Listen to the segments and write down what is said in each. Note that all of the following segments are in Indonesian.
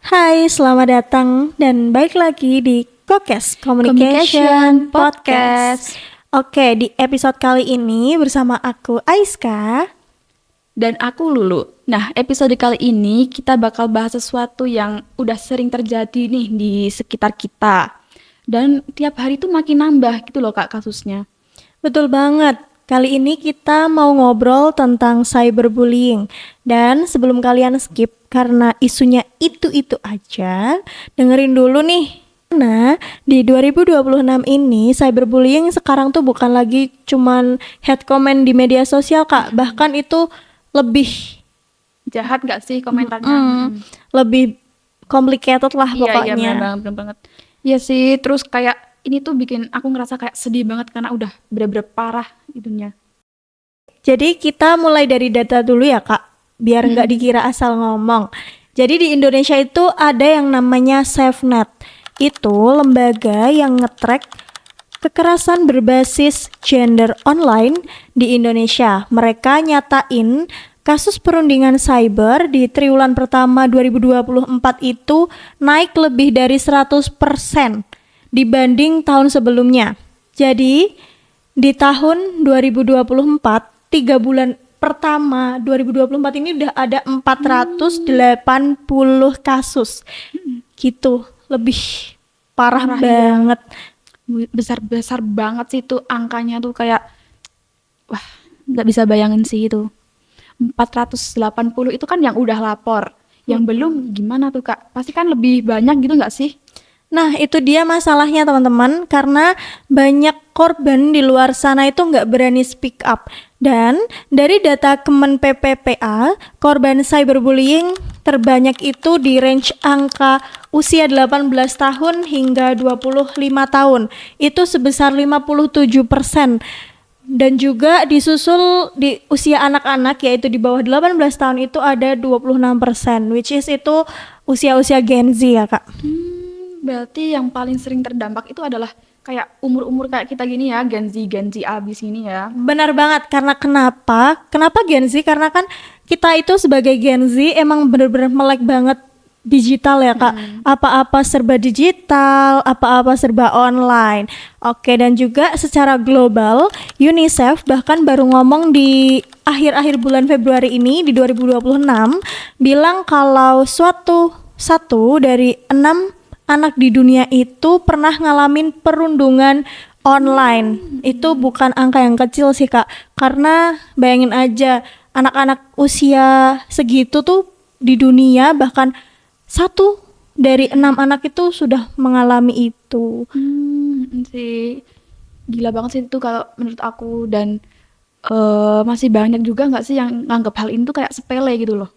Hai, selamat datang dan balik lagi di Kokes Communication Podcast. Oke, di episode kali ini bersama aku Aiska. Dan aku Lulu. Nah, episode kali ini kita bakal bahas sesuatu yang udah sering terjadi nih di sekitar kita. Dan tiap hari tuh makin nambah gitu loh Kak kasusnya. Betul banget. Kali ini kita mau ngobrol tentang cyberbullying. Dan sebelum kalian skip karena isunya itu-itu aja, dengerin dulu nih. Nah, di 2026 ini cyberbullying sekarang tuh bukan lagi cuman hate comment di media sosial, Kak. Bahkan itu lebih Jahat gak sih komentarnya? lebih complicated lah Iya, pokoknya. bener banget. Iya sih, terus kayak ini tuh bikin aku ngerasa kayak sedih banget karena udah bener-bener parah itunya. Jadi kita mulai dari data dulu ya Kak, biar nggak dikira asal ngomong. Jadi di Indonesia itu ada yang namanya SafeNet. Itu lembaga yang nge-track kekerasan berbasis gender online di Indonesia. Mereka nyatain kasus perundingan cyber di triwulan pertama 2024 itu naik lebih dari 100% dibanding tahun sebelumnya. Jadi di tahun 2024, 3 bulan pertama 2024 ini udah ada 480 kasus. Gitu, lebih parah banget. Besar-besar banget sih itu angkanya tuh kayak wah, nggak bisa bayangin sih itu. 480 itu kan yang udah lapor. Yang belum gimana tuh Kak? Pasti kan lebih banyak gitu nggak sih? Nah, itu dia masalahnya teman-teman, karena banyak korban di luar sana itu nggak berani speak up. Dan dari data Kemen PPPA, korban cyberbullying terbanyak itu di range angka usia 18 tahun hingga 25 tahun. Itu sebesar 57%. Dan juga disusul di usia anak-anak yaitu di bawah 18 tahun itu ada 26%, which is itu usia-usia Gen Z ya Kak. Berarti yang paling sering terdampak itu adalah kayak umur-umur kayak kita gini ya, Gen Z abis ini ya. Benar banget, karena kenapa Gen Z? Karena kan kita itu sebagai Gen Z emang bener-bener melek banget digital ya Kak. Apa-apa serba digital, apa-apa serba online. Oke, dan juga secara global UNICEF bahkan baru ngomong di akhir-akhir bulan Februari ini di 2026 bilang kalau satu dari 6 anak di dunia itu pernah ngalamin perundungan online. Itu bukan angka yang kecil sih Kak, karena bayangin aja anak-anak usia segitu tuh di dunia bahkan 1 dari 6 anak itu sudah mengalami itu. Sih gila banget sih itu kalau menurut aku dan masih banyak juga nggak sih yang nganggap hal ini tuh kayak sepele gitu loh.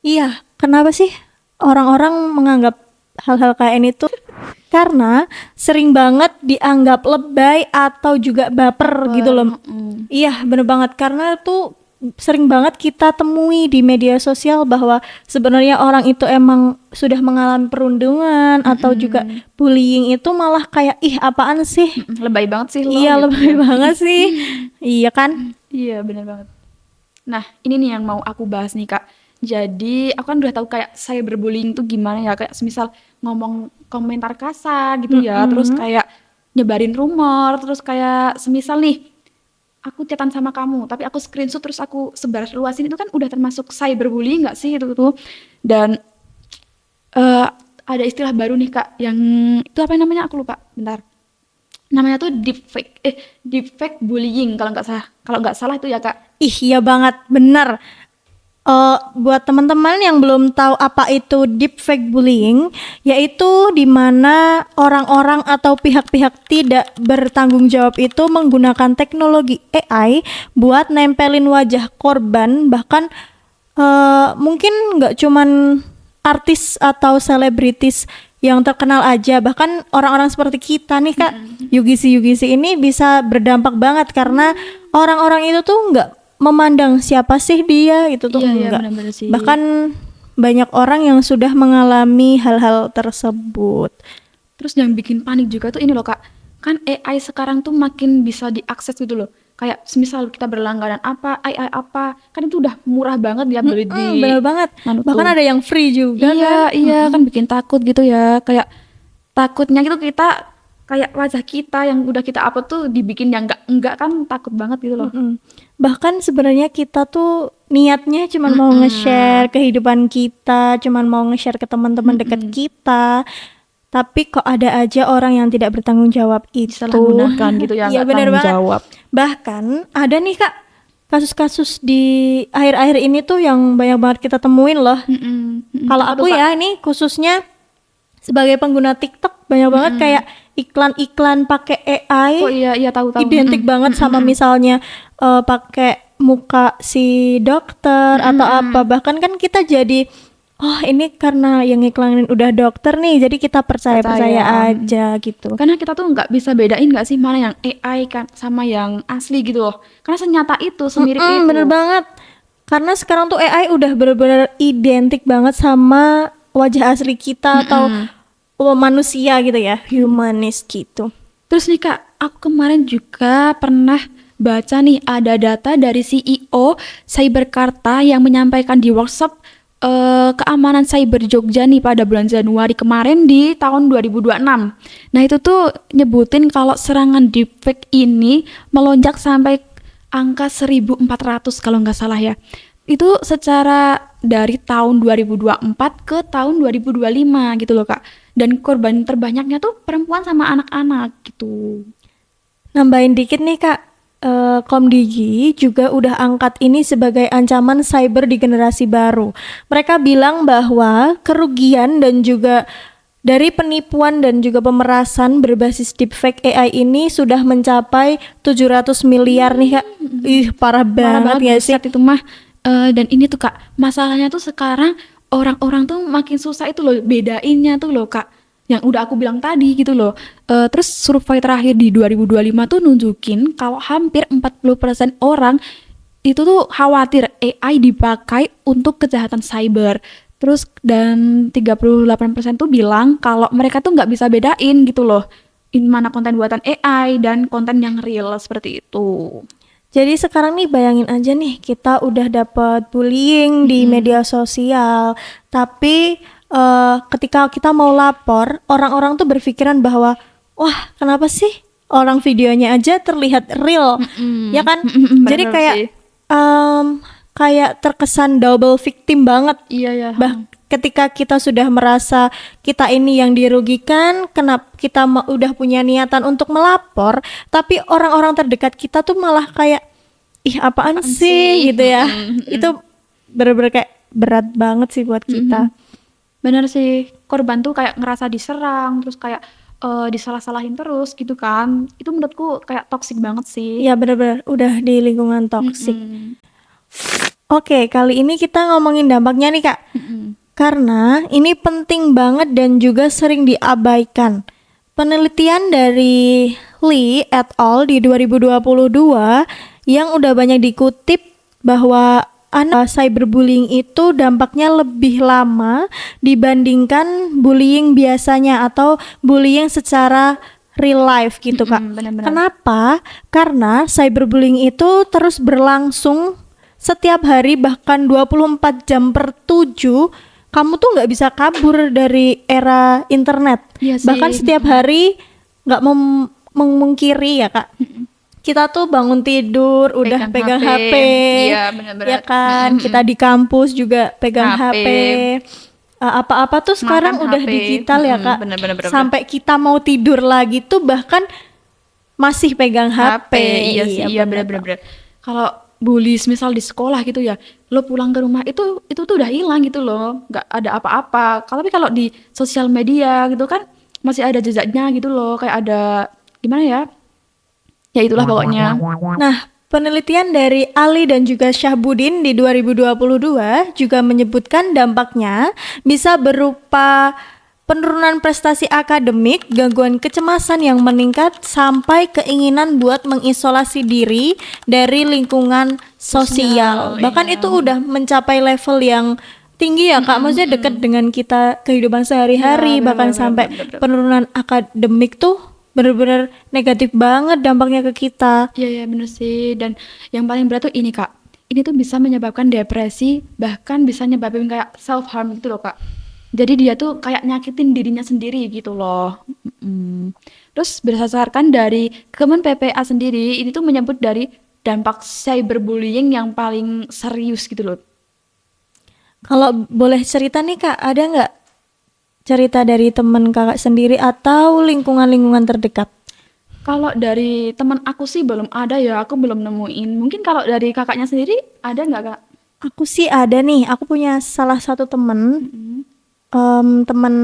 Iya, kenapa sih orang-orang menganggap hal-hal kayak ini tuh? Karena sering banget dianggap lebay atau juga baper gitu loh. Iya, bener banget, karena tuh sering banget kita temui di media sosial bahwa sebenarnya orang itu emang sudah mengalami perundungan atau juga bullying itu malah kayak ih apaan sih? Lebay banget sih lo Iya, gitu lebay ya. banget sih. Iya kan? Iya bener banget. Nah ini nih yang mau aku bahas nih Kak. Jadi aku kan udah tahu kayak cyberbullying tuh gimana ya, kayak semisal ngomong komentar kasar gitu ya, terus kayak nyebarin rumor, terus kayak semisal nih aku chatan sama kamu tapi aku screenshot terus aku sebar luasin, itu kan udah termasuk cyberbullying nggak sih itu tuh. Dan ada istilah baru nih Kak yang itu apa namanya aku lupa, bentar. Namanya tuh deepfake bullying kalau nggak salah itu ya Kak. Ih, iya banget, bener. Buat teman-teman yang belum tahu apa itu deepfake bullying, yaitu di mana orang-orang atau pihak-pihak tidak bertanggung jawab itu menggunakan teknologi AI buat nempelin wajah korban, bahkan mungkin nggak cuman artis atau selebritis yang terkenal aja, bahkan orang-orang seperti kita nih Kak, Yugisi ini bisa berdampak banget karena orang-orang itu tuh nggak memandang siapa sih dia, itu tuh Iya enggak. benar-benar sih. Bahkan banyak orang yang sudah mengalami hal-hal tersebut. Terus yang bikin panik juga tuh ini loh Kak, kan AI sekarang tuh makin bisa diakses gitu loh. kayak semisal kita berlangganan apa, AI apa, kan itu udah murah banget ya beli di Bener banget. anu Bahkan tuh. ada yang free juga Iya, kan. iya kan bikin takut gitu ya. Kayak takutnya gitu kita kayak wajah kita yang udah kita upload tuh dibikin yang enggak kan takut banget gitu loh. Mm-mm. Bahkan sebenarnya kita tuh niatnya cuman mau nge-share kehidupan kita, cuman mau nge-share ke teman-teman dekat kita. Tapi kok ada aja orang yang tidak bertanggung jawab itu. Disalahgunakan gitu ya, Iya nggak bener tanggung banget. jawab. Bahkan ada nih Kak kasus-kasus di akhir-akhir ini tuh yang banyak banget kita temuin loh. Kalau Apa aku tuh, Kak? ya ini khususnya sebagai pengguna TikTok banyak banget kayak iklan-iklan pakai AI Oh iya, iya tahu. identik banget sama misalnya pakai muka si dokter atau apa. Bahkan kan kita jadi oh ini karena yang iklanin udah dokter nih jadi kita percaya aja gitu. Karena kita tuh nggak bisa bedain nggak sih mana yang AI kan sama yang asli gitu loh. Karena senyata itu, semirip itu. Bener banget. Karena sekarang tuh AI udah bener-bener identik banget sama wajah asli kita atau manusia gitu ya, humanis gitu. Terus nih Kak, aku kemarin juga pernah baca nih ada data dari CEO Cyberkarta yang menyampaikan di workshop keamanan cyber Jogja nih pada bulan Januari kemarin di tahun 2026. Nah itu tuh nyebutin kalau serangan deepfake ini melonjak sampai angka 1.400 kalau nggak salah ya. Itu secara dari tahun 2024 ke tahun 2025 gitu loh Kak. Dan korban terbanyaknya tuh perempuan sama anak-anak gitu. Nambahin dikit nih Kak, Komdigi juga udah angkat ini sebagai ancaman cyber di generasi baru. Mereka bilang bahwa kerugian dan juga dari penipuan dan juga pemerasan berbasis deepfake AI ini sudah mencapai 700 miliar nih Kak. Ih parah banget ya sih. Buset itu mah. Dan ini tuh Kak, masalahnya tuh sekarang orang-orang tuh makin susah itu loh bedainnya tuh loh Kak. Yang udah aku bilang tadi gitu loh. Terus survei terakhir di 2025 tuh nunjukin kalau hampir 40% orang itu tuh khawatir AI dipakai untuk kejahatan cyber. Terus dan 38% tuh bilang kalau mereka tuh nggak bisa bedain gitu loh. Mana konten buatan AI dan konten yang real seperti itu. Jadi sekarang nih bayangin aja nih kita udah dapat bullying di media sosial, tapi ketika kita mau lapor, orang-orang tuh berpikiran bahwa wah kenapa sih orang videonya aja terlihat real, ya kan? Jadi Bener kayak sih. kayak terkesan double victim banget. Iya ya. Ketika kita sudah merasa kita ini yang dirugikan, kenapa kita udah punya niatan untuk melapor, tapi orang-orang terdekat kita tuh malah kayak ih apaan sih gitu ya. Itu bener-bener kayak berat banget sih buat kita. Bener sih, korban tuh kayak ngerasa diserang, terus kayak disalah-salahin terus gitu kan. Itu menurutku kayak toksik banget sih. Iya bener-bener udah di lingkungan toksik. Oke, kali ini kita ngomongin dampaknya nih Kak. Karena ini penting banget dan juga sering diabaikan. Penelitian dari Lee et al. Di 2022 yang udah banyak dikutip bahwa cyberbullying itu dampaknya lebih lama dibandingkan bullying biasanya atau bullying secara real life gitu Kak. Bener-bener. Kenapa? Karena cyberbullying itu terus berlangsung setiap hari bahkan 24 jam per 7. Kamu tuh nggak bisa kabur dari era internet. Iya sih. Bahkan setiap hari nggak memungkiri ya Kak. Kita tuh bangun tidur udah pegang HP. Iya bener-bener. Ya kan, kita di kampus juga pegang HP. Apa-apa tuh sekarang udah HP. digital ya Kak. Bener-bener. Sampai kita mau tidur lagi tuh bahkan masih pegang HP. Iya sih, iya bener-bener. Kalau bully misal di sekolah gitu ya, lo pulang ke rumah itu tuh udah hilang gitu loh, nggak ada apa-apa. Tapi kalau di sosial media gitu kan masih ada jejaknya gitu loh, kayak ada gimana ya? Ya itulah pokoknya. Nah, penelitian dari Ali dan juga Syahbudin di 2022 juga menyebutkan dampaknya bisa berupa penurunan prestasi akademik, gangguan kecemasan yang meningkat, sampai keinginan buat mengisolasi diri dari lingkungan sosial. Bahkan itu udah mencapai level yang tinggi ya Kak, maksudnya dekat dengan kita kehidupan sehari-hari, bahkan sampai penurunan akademik tuh bener-bener negatif banget dampaknya ke kita. Iya, bener sih. Dan yang paling berat tuh ini Kak, ini tuh bisa menyebabkan depresi, bahkan bisa nyebabin kayak self harm gitu loh Kak. Jadi dia tuh kayak nyakitin dirinya sendiri gitu loh. Terus berdasarkan dari Kemen PPA sendiri, ini tuh menyebut dari dampak cyberbullying yang paling serius gitu loh. Kalau boleh cerita nih Kak, ada nggak cerita dari temen kakak sendiri atau lingkungan-lingkungan terdekat? Kalau dari teman aku sih belum ada ya, aku belum nemuin. Mungkin kalau dari kakaknya sendiri ada nggak Kak? Aku sih ada nih, aku punya salah satu temen, temen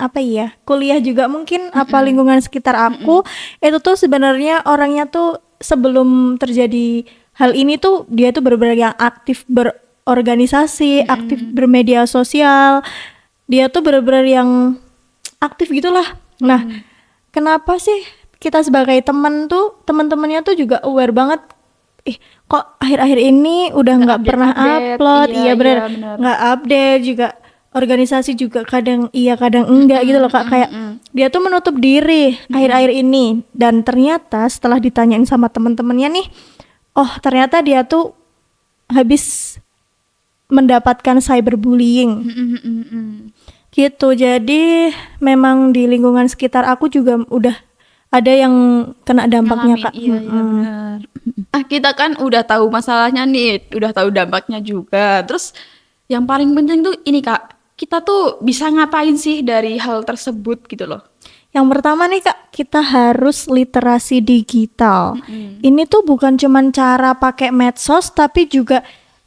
apa ya, kuliah juga mungkin, apa lingkungan sekitar aku, itu tuh sebenarnya orangnya tuh sebelum terjadi hal ini tuh dia tuh benar-benar yang aktif berorganisasi, aktif bermedia sosial, dia tuh benar-benar yang aktif gitulah. Nah, kenapa sih kita sebagai teman tuh, teman-temannya tuh juga aware banget, kok akhir-akhir ini udah nggak pernah upload, iya bener, nggak update juga, organisasi juga kadang iya kadang enggak gitu loh Kak, kayak dia tuh menutup diri akhir-akhir ini. Dan ternyata setelah ditanyain sama teman-temannya nih, oh ternyata dia tuh habis mendapatkan cyberbullying gitu. Jadi memang di lingkungan sekitar aku juga udah ada yang kena dampaknya Kak. Iya, benar. Kita kan udah tahu masalahnya nih, udah tahu dampaknya juga. Terus yang paling penting tuh ini Kak, kita tuh bisa ngapain sih dari hal tersebut gitu loh. Yang pertama nih Kak, kita harus literasi digital. Ini tuh bukan cuman cara pakai medsos, tapi juga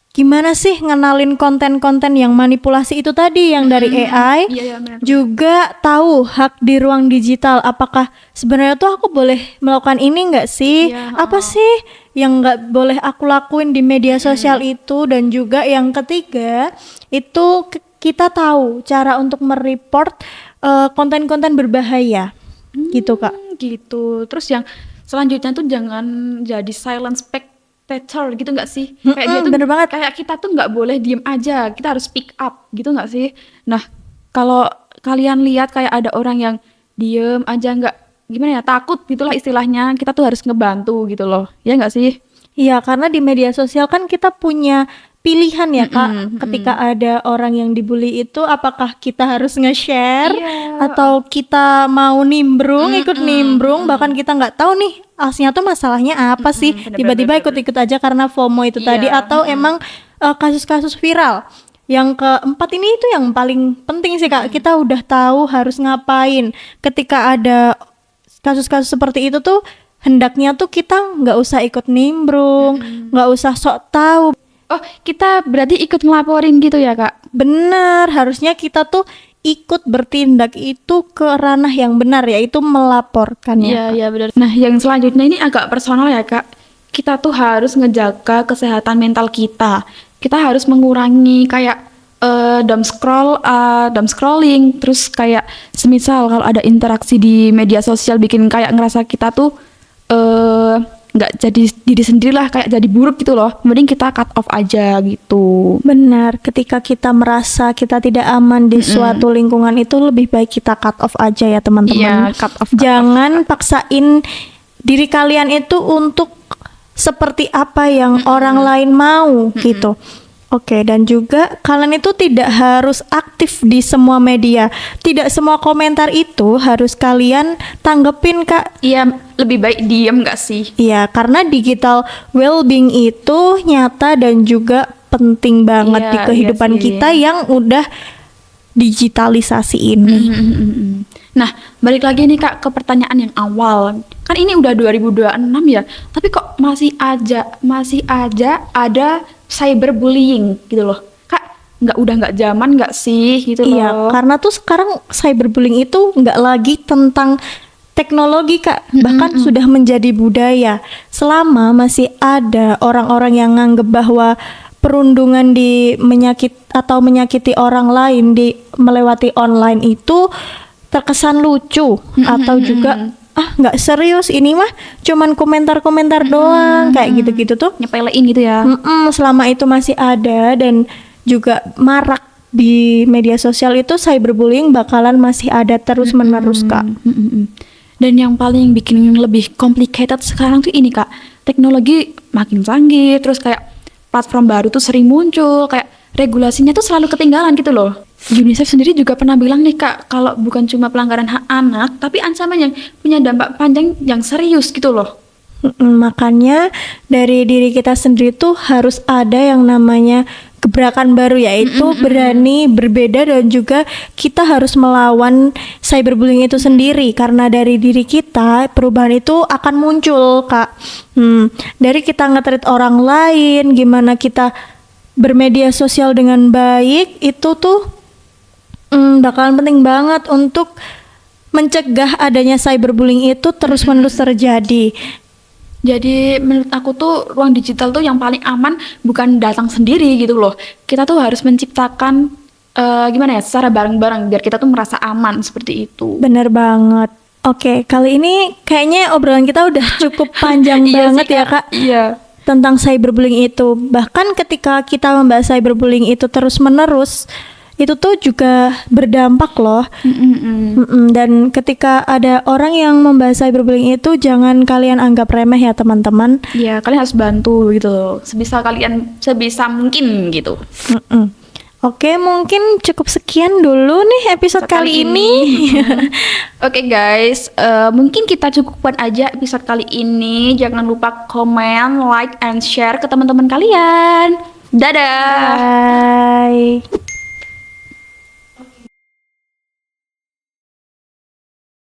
gimana sih ngenalin konten-konten yang manipulasi itu tadi, yang dari AI. Benar. Juga tahu hak di ruang digital, apakah sebenarnya tuh aku boleh melakukan ini nggak sih, apa sih yang nggak boleh aku lakuin di media sosial itu. Dan juga yang ketiga itu kita tahu cara untuk mereport konten-konten berbahaya gitu Kak. Gitu. Terus yang selanjutnya tuh jangan jadi silent spectator gitu nggak sih? Kayak dia tuh bener banget. Kayak kita tuh nggak boleh diem aja, kita harus speak up gitu nggak sih? Nah, kalau kalian lihat kayak ada orang yang diem aja nggak gimana ya, takut gitulah istilahnya, kita tuh harus ngebantu gitu loh, ya nggak sih? Iya, karena di media sosial kan kita punya pilihan ya Kak, ketika ada orang yang dibully itu, apakah kita harus nge-share atau kita mau nimbrung, ikut nimbrung, bahkan kita nggak tahu nih aslinya tuh masalahnya apa sih, tiba-tiba ikut-ikut aja karena FOMO itu tadi, atau emang kasus-kasus viral. Yang keempat ini itu yang paling penting sih Kak, kita udah tahu harus ngapain ketika ada kasus-kasus seperti itu tuh. Hendaknya tuh kita nggak usah ikut nimbrung, nggak usah sok tahu. Oh, kita berarti ikut ngelaporin gitu ya Kak? Bener, harusnya kita tuh ikut bertindak itu ke ranah yang benar, yaitu melaporkan ya. Iya benar. Nah, yang selanjutnya ini agak personal ya Kak. Kita tuh harus ngejaga kesehatan mental kita. Kita harus mengurangi kayak doom scrolling, terus kayak semisal kalau ada interaksi di media sosial bikin kayak ngerasa kita tuh nggak jadi diri sendiri lah, kayak jadi buruk gitu loh, mending kita cut off aja gitu. Benar, ketika kita merasa kita tidak aman di suatu lingkungan itu, lebih baik kita cut off aja ya teman-teman. Cut off. Jangan paksain diri kalian itu untuk seperti apa yang orang lain mau gitu. Oke, dan juga kalian itu tidak harus aktif di semua media. Tidak semua komentar itu harus kalian tanggepin Kak. Iya, lebih baik diem gak sih? Iya, karena digital well-being itu nyata dan juga penting banget di kehidupan kita yang udah digitalisasi ini. Nah, balik lagi nih Kak ke pertanyaan yang awal. Kan ini udah 2026 ya, tapi kok masih aja ada cyberbullying gitu loh Kak, nggak zaman nggak sih gitu loh. Iya, karena tuh sekarang cyberbullying itu nggak lagi tentang teknologi Kak, bahkan sudah menjadi budaya. Selama masih ada orang-orang yang nganggep bahwa perundungan menyakiti orang lain melewati online itu terkesan lucu, atau juga nggak serius, ini mah cuman komentar-komentar doang, kayak gitu-gitu tuh nyepelein gitu ya. Selama itu masih ada dan juga marak di media sosial itu, cyberbullying bakalan masih ada terus menerus Kak. Dan yang paling bikin lebih complicated sekarang tuh ini Kak, teknologi makin canggih, terus kayak platform baru tuh sering muncul, kayak regulasinya tuh selalu ketinggalan gitu loh. UNICEF sendiri juga pernah bilang nih Kak, kalau bukan cuma pelanggaran hak anak, tapi ancaman yang punya dampak panjang yang serius gitu loh. Makanya dari diri kita sendiri tuh harus ada yang namanya gebrakan baru, yaitu berani berbeda, dan juga kita harus melawan cyberbullying itu sendiri, karena dari diri kita perubahan itu akan muncul Kak. Dari kita nge-treat orang lain, gimana kita bermedia sosial dengan baik, itu tuh bakalan penting banget untuk mencegah adanya cyberbullying itu terus-menerus terjadi. Jadi menurut aku tuh ruang digital tuh yang paling aman bukan datang sendiri gitu loh. Kita tuh harus menciptakan gimana ya, secara bareng-bareng biar kita tuh merasa aman seperti itu. Bener banget. Oke, kali ini kayaknya obrolan kita udah cukup panjang Iya banget sih, ya Kak. Iya. Tentang cyberbullying itu. Bahkan ketika kita membahas cyberbullying itu terus-menerus, itu tuh juga berdampak loh. Dan ketika ada orang yang membahas cyberbullying itu, jangan kalian anggap remeh ya teman-teman. Iya, kalian harus bantu gitu loh. Sebisa mungkin gitu. Oke, mungkin cukup sekian dulu nih episode kali ini. Oke guys, mungkin kita cukupkan aja episode kali ini. Jangan lupa komen, like, and share ke teman-teman kalian. Dadah. Bye.